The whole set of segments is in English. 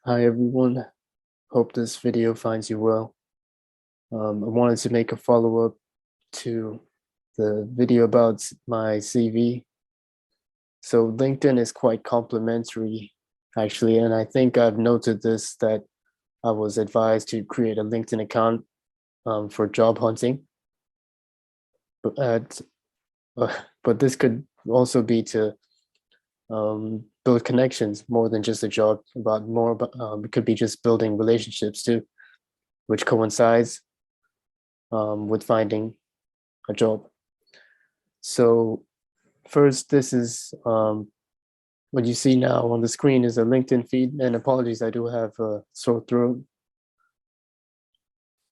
Hi everyone, hope this video finds you well. I wanted to make a follow-up to the video about my CV. So LinkedIn is quite complimentary actually, and I think I've noted this that I was advised to create a LinkedIn account for job hunting. But, but this could also be to build connections more than just a job, it could be just building relationships too, which coincides with finding a job. So first, this is what you see now on the screen is a LinkedIn feed, and apologies, I do have a sore throat.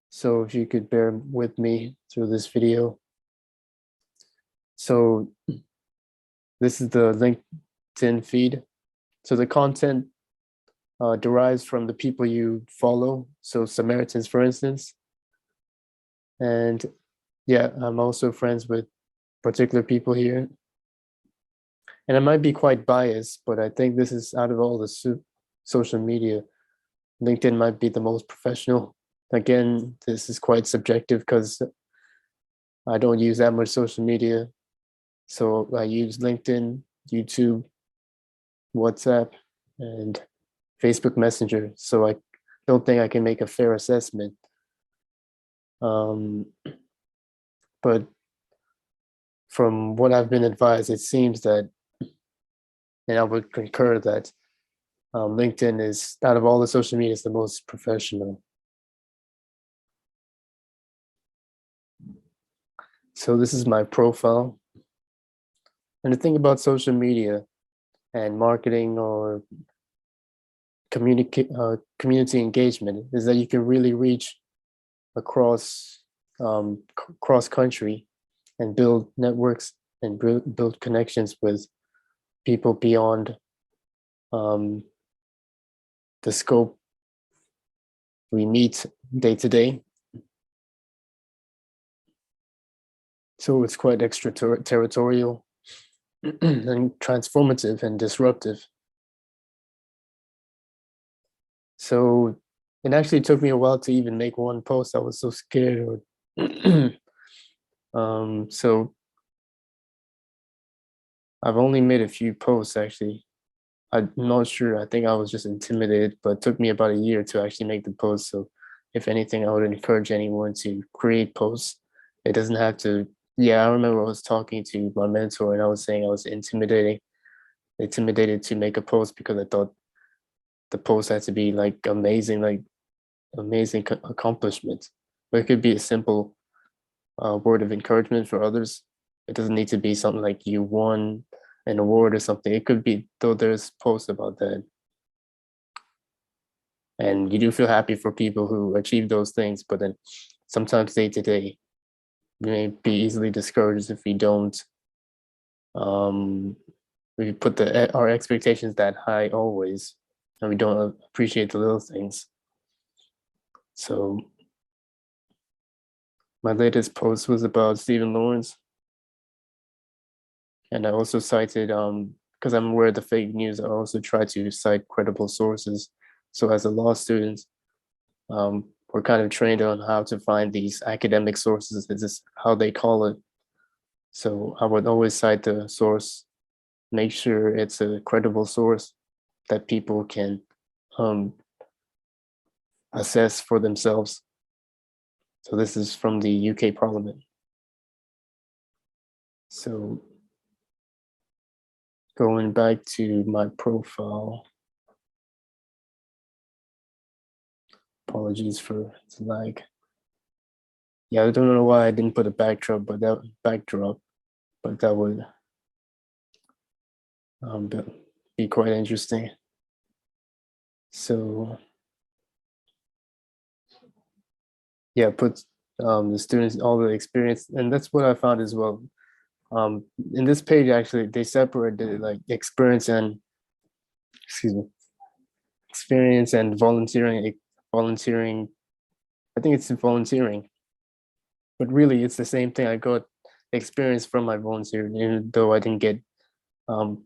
So if you could bear with me through this video. So this is the LinkedIn feed. So the content derives from the people you follow. So Samaritans, for instance. And yeah, I'm also friends with particular people here. And I might be quite biased, but I think this is out of all the social media, LinkedIn might be the most professional. Again, this is quite subjective because I don't use that much social media. So I use LinkedIn, YouTube, WhatsApp, and Facebook Messenger. So I don't think I can make a fair assessment. But from what I've been advised, it seems that, and I would concur that LinkedIn is, out of all the social media, is the most professional. So this is my profile. And the thing about social media and marketing or community engagement is that you can really reach across cross country and build networks and build connections with people beyond the scope we meet day to day. So it's quite extraterritorial and transformative and disruptive. So it actually took me a while to even make one post. I was so scared. So I've only made a few posts actually. I'm not sure. I think I was just intimidated, but it took me about a year to actually make the post. So if anything, I would encourage anyone to create posts. It doesn't have to. Yeah, I remember I was talking to my mentor and I was saying I was intimidated to make a post because I thought the post had to be like amazing accomplishment. But it could be a simple word of encouragement for others. It doesn't need to be something like you won an award or something. It could be, though there's posts about that. And you do feel happy for people who achieve those things, but then sometimes day to day, you may be easily discouraged if we don't we put our expectations that high always, and we don't appreciate the little things. So my latest post was about Stephen Lawrence. And I also cited, because I'm aware of the fake news, I also try to cite credible sources. So as a law student, we're kind of trained on how to find these academic sources. This is how they call it. So I would always cite the source, make sure it's a credible source that people can assess for themselves. So this is from the UK Parliament. So going back to my profile, apologies for the lag. Yeah, I don't know why I didn't put a backdrop, but that would be quite interesting. So yeah, put the students all the experience, and that's what I found as well. In this page, actually, they separated like experience and experience and volunteering. Volunteering, I think it's volunteering, but really it's the same thing. I got experience from my volunteering, even though I didn't get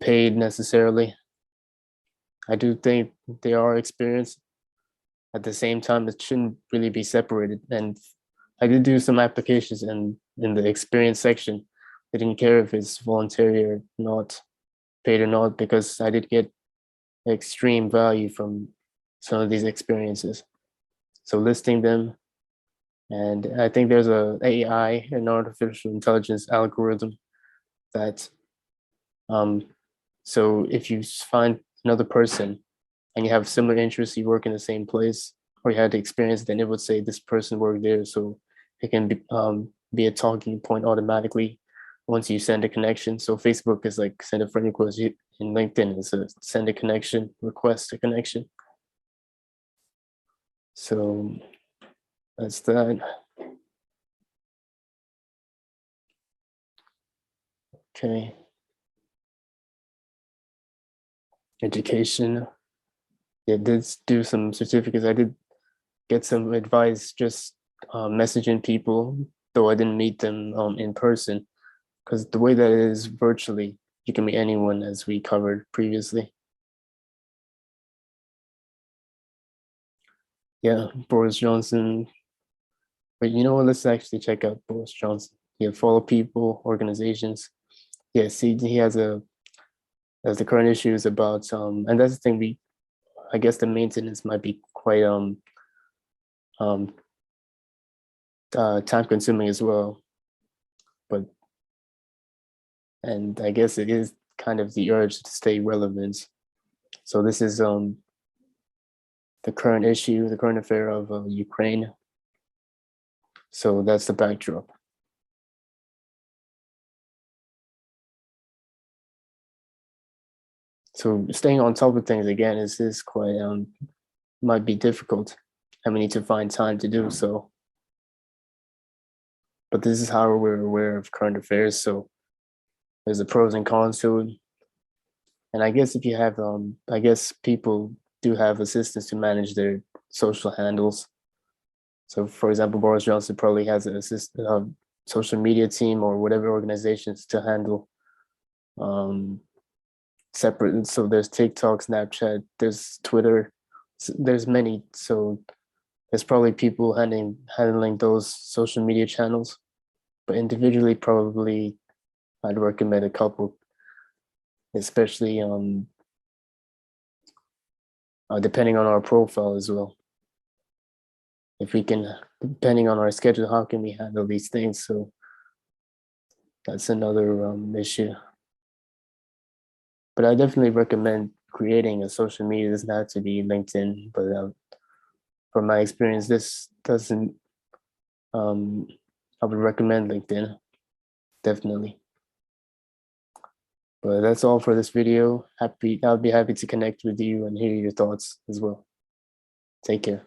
paid necessarily. I do think they are experienced. At the same time, it shouldn't really be separated. And I did do some applications, and in the experience section, they didn't care if it's voluntary or not, paid or not, because I did get extreme value from some of these experiences. So listing them, and I think there's a AI, an artificial intelligence algorithm that so if you find another person and you have similar interests, you work in the same place, or you had the experience, then it would say this person worked there, so it can be a talking point automatically once you send a connection. So Facebook is like send a friend request. In LinkedIn, it's a send a connection, request a connection. So that's that. Okay. Education. Yeah, did do some certificates. I did get some advice just messaging people, though I didn't meet them in person, because the way that it is virtually, you can meet anyone, as we covered previously. Yeah, Boris Johnson. But you know what? Let's actually check out Boris Johnson. Yeah, follow people, organizations. Yeah, see, he has a as the current issues about and that's the thing, we I guess the maintenance might be quite um time consuming as well. But and I guess it is kind of the urge to stay relevant. So this is the current issue, the current affair of Ukraine. So that's the backdrop. So staying on top of things again is quite might be difficult, and we need to find time to do so. But this is how we're aware of current affairs. So there's the pros and cons to it. And I guess if you have I guess people do have assistants to manage their social handles. So for example, Boris Johnson probably has an assistant social media team or whatever organizations to handle separate. So there's TikTok, Snapchat, there's Twitter, there's many. So there's probably people handling those social media channels. But individually, probably I'd recommend a couple, especially depending on our profile as well. If we can, depending on our schedule, how can we handle these things? So that's another issue. But I definitely recommend creating a social media. It doesn't have to be LinkedIn, but from my experience, this doesn't. Um, I would recommend LinkedIn, definitely. But that's all for this video. I'll be happy to connect with you and hear your thoughts as well. Take care.